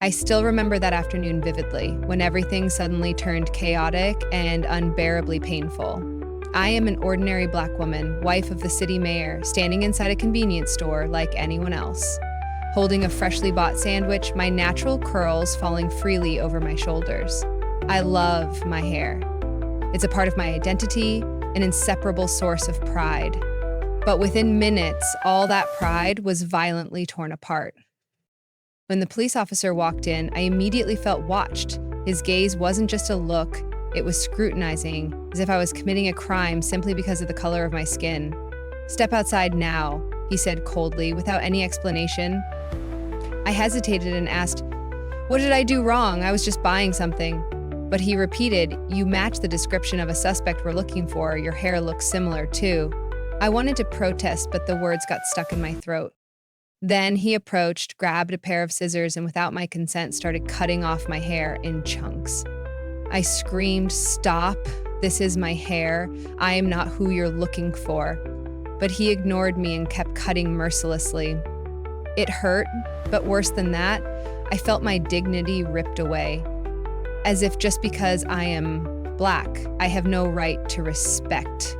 I still remember that afternoon vividly, when everything suddenly turned chaotic and unbearably painful. I am an ordinary black woman, wife of the city mayor, standing inside a convenience store like anyone else. Holding a freshly bought sandwich, my natural curls falling freely over my shoulders. I love my hair. It's a part of my identity, an inseparable source of pride. But within minutes, all that pride was violently torn apart. When the police officer walked in, I immediately felt watched. His gaze wasn't just a look, it was scrutinizing, as if I was committing a crime simply because of the color of my skin. "Step outside now," he said coldly, without any explanation. I hesitated and asked, "What did I do wrong? I was just buying something." But he repeated, "You match the description of a suspect we're looking for. Your hair looks similar, too." I wanted to protest, but the words got stuck in my throat. Then he approached, grabbed a pair of scissors, and without my consent started cutting off my hair in chunks. I screamed, "Stop! This is my hair. I am not who you're looking for." But he ignored me and kept cutting mercilessly. It hurt, but worse than that, I felt my dignity ripped away. As if just because I am black, I have no right to respect.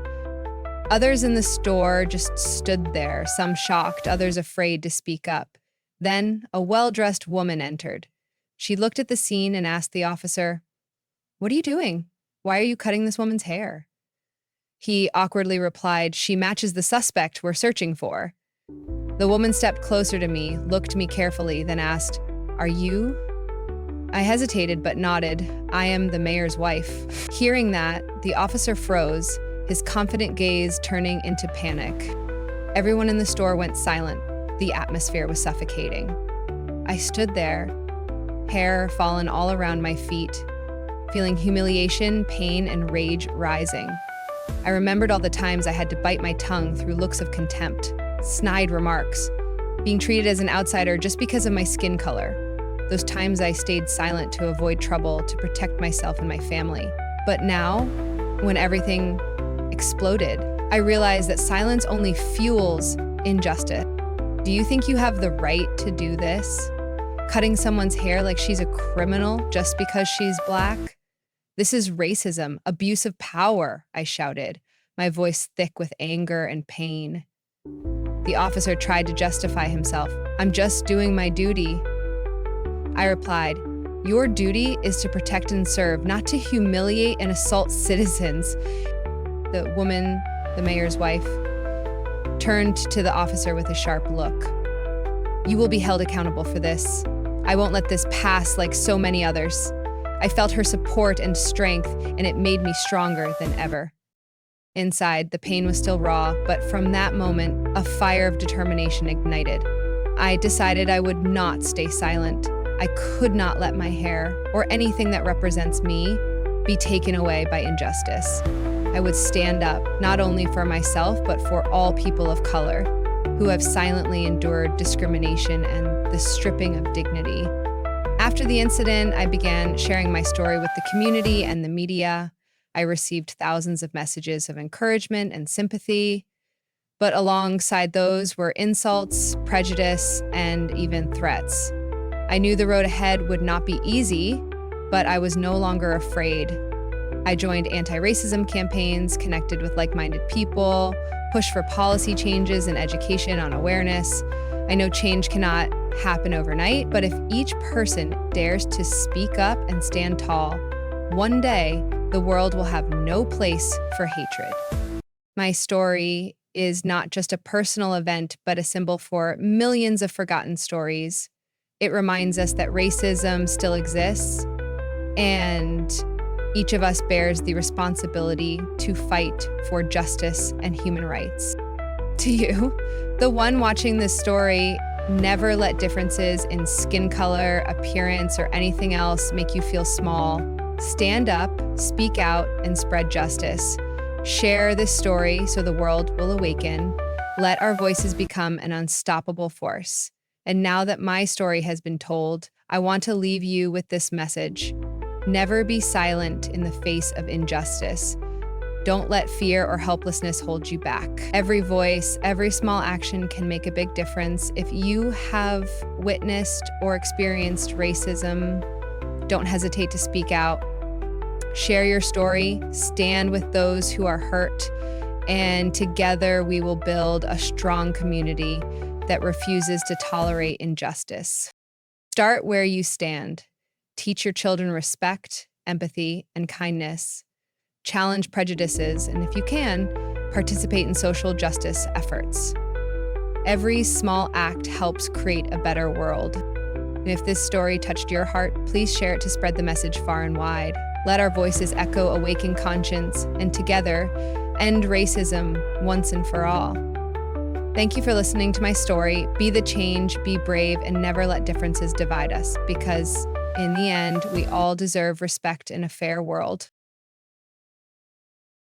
Others in the store just stood there, some shocked, others afraid to speak up. Then a well-dressed woman entered. She looked at the scene and asked the officer, "What are you doing? Why are you cutting this woman's hair?" He awkwardly replied, "She matches the suspect we're searching for." The woman stepped closer to me, looked me carefully, then asked, "Are you?" I hesitated but nodded. "I am the mayor's wife." Hearing that, the officer froze, his confident gaze turning into panic. Everyone in the store went silent. The atmosphere was suffocating. I stood there, hair fallen all around my feet, feeling humiliation, pain, and rage rising. I remembered all the times I had to bite my tongue through looks of contempt, snide remarks, being treated as an outsider just because of my skin color. Those times I stayed silent to avoid trouble, to protect myself and my family. But now, when everything exploded, I realized that silence only fuels injustice. Do you think you have the right to do this? Cutting someone's hair like she's a criminal just because she's black? This is racism, abuse of power, I shouted, my voice thick with anger and pain. The officer tried to justify himself. "I'm just doing my duty." I replied, "Your duty is to protect and serve, not to humiliate and assault citizens." The woman, the mayor's wife, turned to the officer with a sharp look. "You will be held accountable for this. I won't let this pass like so many others." I felt her support and strength, and it made me stronger than ever. Inside, the pain was still raw, but from that moment, a fire of determination ignited. I decided I would not stay silent. I could not let my hair, or anything that represents me, be taken away by injustice. I would stand up, not only for myself, but for all people of color who have silently endured discrimination and the stripping of dignity. After the incident, I began sharing my story with the community and the media. I received thousands of messages of encouragement and sympathy, but alongside those were insults, prejudice, and even threats. I knew the road ahead would not be easy, but I was no longer afraid. I joined anti-racism campaigns, connected with like-minded people, pushed for policy changes and education on awareness. I know change cannot happen overnight, but if each person dares to speak up and stand tall, one day the world will have no place for hatred. My story is not just a personal event, but a symbol for millions of forgotten stories. It reminds us that racism still exists, and each of us bears the responsibility to fight for justice and human rights. To you, the one watching this story, never let differences in skin color, appearance, or anything else make you feel small. Stand up, speak out, and spread justice. Share this story so the world will awaken. Let our voices become an unstoppable force. And now that my story has been told, I want to leave you with this message. Never be silent in the face of injustice. Don't let fear or helplessness hold you back. Every voice, every small action can make a big difference. If you have witnessed or experienced racism, don't hesitate to speak out. Share your story, stand with those who are hurt, and together we will build a strong community that refuses to tolerate injustice. Start where you stand. Teach your children respect, empathy, and kindness. Challenge prejudices, and if you can, participate in social justice efforts. Every small act helps create a better world. And if this story touched your heart, please share it to spread the message far and wide. Let our voices echo, awaken conscience, and together end racism once and for all. Thank you for listening to my story. Be the change, be brave, and never let differences divide us, because in the end, we all deserve respect in a fair world.